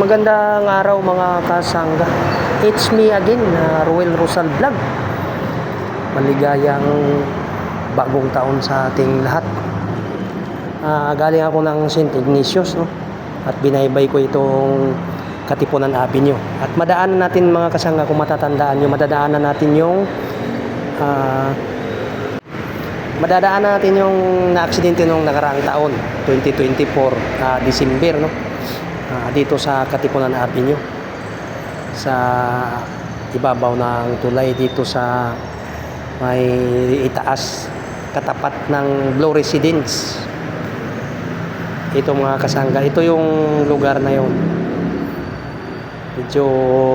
Magandang araw mga kasangga. It's me again, Ruel Rosal Vlog. Maligayang bagong taon sa ating lahat. Galing ako ng St. Ignatius, no? At binaybay ko itong Katipunan Avenue. At madaanan natin mga kasangga, kung matatandaan nyo, madadaanan natin yung na-aksidente nung nakaraang taon, 2024, December, no? Dito sa Katipunan Avenue, sa ibabaw ng tulay, dito sa may itaas, katapat ng Blue Residence. Ito mga kasangga, ito yung lugar na yun. Medyo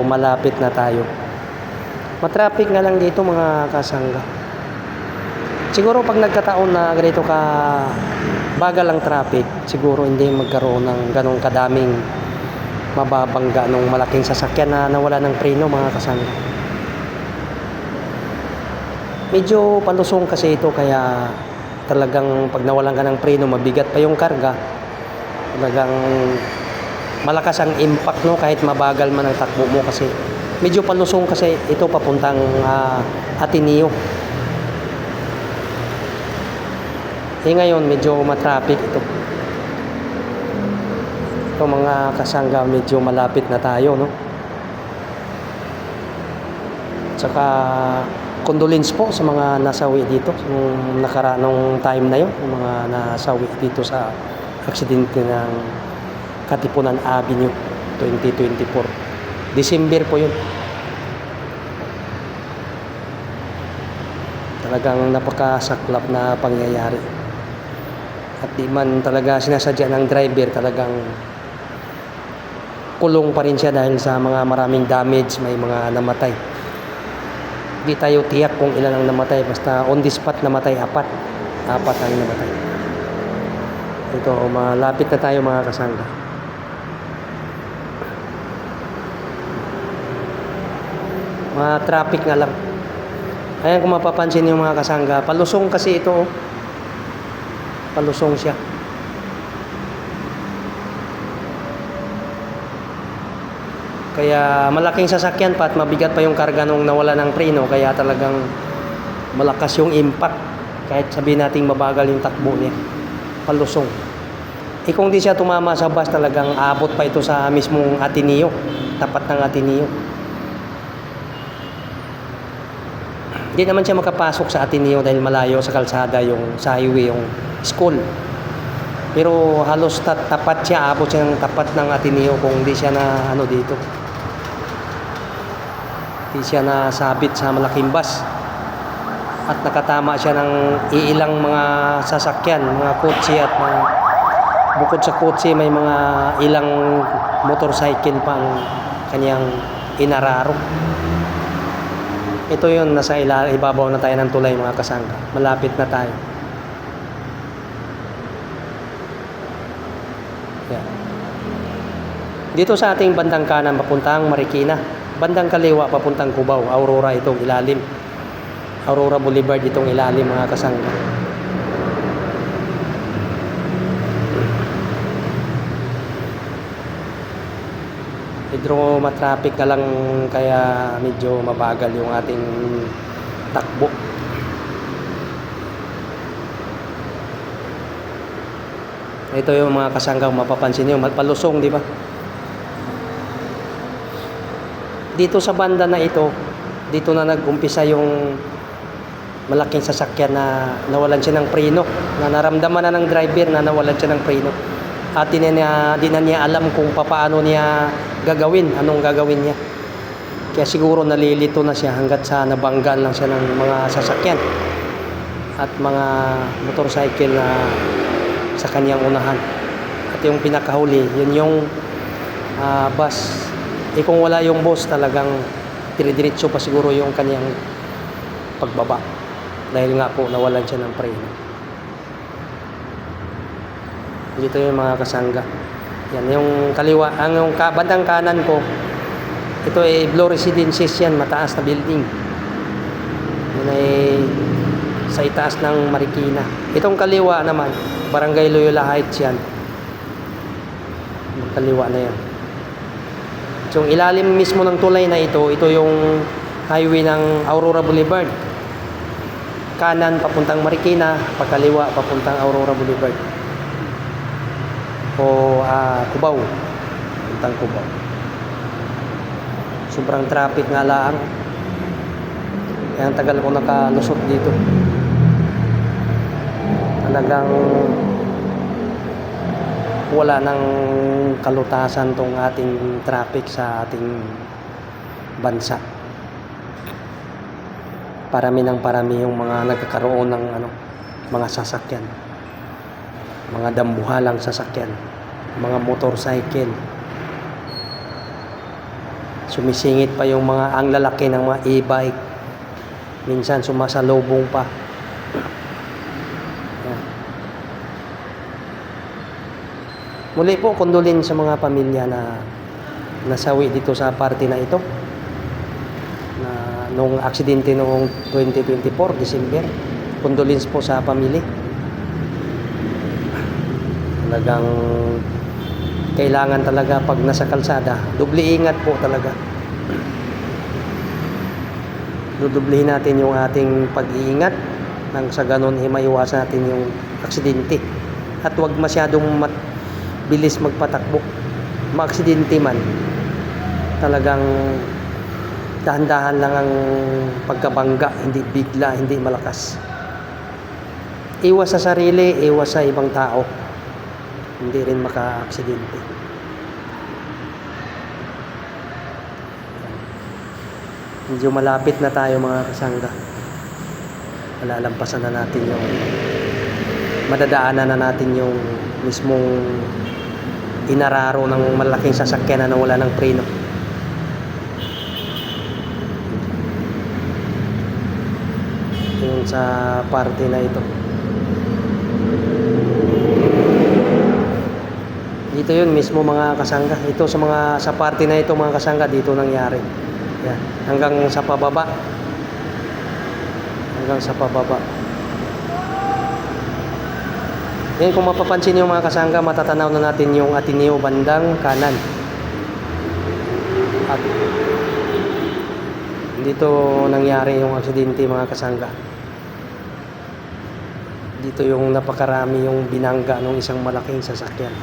malapit na tayo. Matraffic nga lang dito mga kasangga. Siguro pag nagkataon na ganito ka bagal ang traffic, siguro hindi magkaroon ng ganong kadaming mababangga nung malaking sasakyan na nawala ng preno mga kasangga. Medyo palusong kasi ito, kaya talagang pag nawalan ka ng preno, mabigat pa yung karga, talagang malakas ang impact, no, kahit mabagal man ang takbo mo, kasi medyo palusong kasi ito papuntang Ateneo. Ngayon medyo matraffic ito. Ito mga kasangga, medyo malapit na tayo, no? Tsaka condolence po sa mga nasawi dito nung nung time na yun, yung mga nasawi dito sa aksidente ng Katipunan Avenue 2024. December po yun. Talagang napakasaklap na pangyayari. At di man talaga sinasadya ng driver, talagang kulong pa rin siya dahil sa mga maraming damage, may mga namatay. Di tayo tiyak kung ilan ang namatay, basta on the spot namatay apat ang namatay. Ito, malapit na tayo mga kasangga. Mga traffic nga lang. Ayan, kung mapapansin yung mga kasangga, palusong kasi ito, oh. Palusong siya. Kaya malaking sasakyan pa at mabigat pa yung karga nung nawala ng preno, kaya talagang malakas yung impact. Kahit sabihin nating mabagal yung takbo niya, palusong. Kung di siya tumama sa bus, talagang abot pa ito sa mismong Ateneo, tapat ng Ateneo. Hindi naman siya makapasok sa Ateneo dahil malayo sa kalsada, yung sa highway, yung school. Pero halos tapat siya, abot siya ng tapat ng Ateneo kung hindi siya na dito. Hindi siya nasabit sa malaking bus. At nakatama siya ng iilang mga sasakyan, mga kotse, at bukod sa kotse, may mga ilang motorcycle pa ang kanyang inararo. Ito yun, nasa ibabaw na tayo ng tulay mga kasangga. Malapit na tayo. Yan. Dito sa ating bandang kanan, papuntang Marikina. Bandang kaliwa, papuntang Cubao. Aurora itong ilalim. Aurora Boulevard itong ilalim mga kasangga. Medyo matraffic na lang, kaya medyo mabagal yung ating takbo. Ito yung mga kasangga, mapapansin nyo, palusong, di ba? Dito sa banda na ito, dito na nag-umpisa yung malaking sasakyan na nawalan siya ng preno, na naramdaman na ng driver na nawalan siya ng preno. At di na niya alam kung paano niya gagawin, anong gagawin niya. Kaya siguro nalilito na siya hanggat sa nabanggaan lang siya ng mga sasakyan at mga motorcycle na sa kanyang unahan. At yung pinakahuli, yun yung bus. Kung wala yung bus, talagang dire-diretso pa siguro yung kanyang pagbaba. Dahil nga po nawalan siya ng preno. Dito yung mga kasangga. Yan yung kaliwa, yung bandang kanan ko, ito ay Blue Residences yan, mataas na building. Yan ay sa itaas ng Marikina. Itong kaliwa naman, Barangay Loyola Heights yan. Kaliwa na yan. Yung ilalim mismo ng tulay na ito yung highway ng Aurora Boulevard. Kanan papuntang Marikina, pagkaliwa papuntang Aurora Boulevard. O Cubao, papuntang Cubao. Sobrang traffic nga lang. Kaya ang tagal ko nakalusot dito. Talagang wala nang kalutasan tong ating traffic sa ating bansa. Parami ng parami yung mga nagkakaroon ng mga sasakyan. Mga dambuhalang sasakyan, mga motorcycle. Sumisingit pa yung ang lalaki ng mga e-bike. Minsan sumasalubong pa. Yan. Muli po, kondolin sa mga pamilya na nasawi dito sa party na ito. Na nung aksidente noong 2024, December. Condolence po sa pamilya. Talagang kailangan talaga pag nasa kalsada, doble ingat po talaga. Dudublehin natin yung ating pag-iingat nang sa ganun maiwasan natin yung aksidente. At huwag masyadong bilis magpatakbo. Ma-aksidente man, talagang dahan-dahan lang ang pagkabangga, hindi bigla, hindi malakas. Iwas sa sarili, iwas sa ibang tao. Hindi rin maka-aksidente. Medyo malapit na tayo mga kasangga. Malalampasan na natin madadaanan na natin yung mismong inararo ng malaking sasakyan na wala ng preno. Yung sa party na ito. Dito yun mismo mga kasangga. Ito sa party na ito mga kasangga, dito nangyari. Yan. Hanggang sa pababa. Hanggang sa pababa. Yan, kung mapapansin nyo mga kasangga, matatanaw na natin yung Ateneo bandang kanan. At dito nangyari yung aksidente mga kasangga. Dito yung napakarami yung binangga ng isang malaking sasakyan.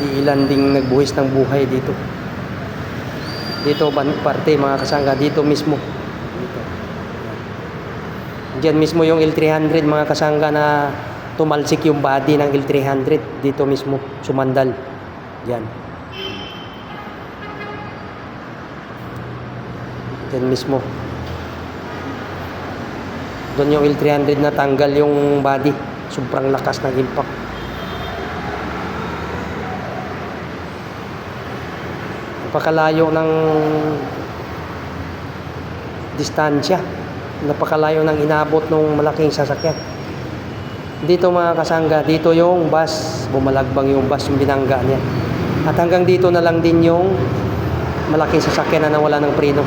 Iilan ding nagbuhis ng buhay dito. Dito parte mga kasangga, dito mismo. Dito. Diyan mismo yung L300 mga kasangga na tumalsik yung body ng L300. Dito mismo, sumandal. Diyan. Diyan mismo. Doon yung L300 na tanggal yung body. Sobrang lakas ng impact. Napakalayo ng distansya. Napakalayo ng inabot ng malaking sasakyan. Dito mga kasangga, dito yung bus. Bumalagbang yung bus, yung binangga niya. At hanggang dito na lang din yung malaking sasakyan na nawala ng preno.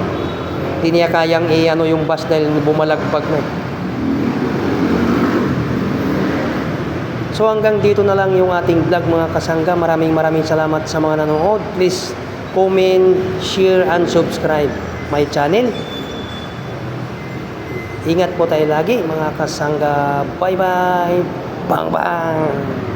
Hindi niya kayang yung bus dahil bumalagbag na. So hanggang dito na lang yung ating vlog mga kasangga. Maraming salamat sa mga nanonood. Please comment, share, and subscribe my channel. Ingat po tayo lagi mga kasangga. Bye bye. Bang bang.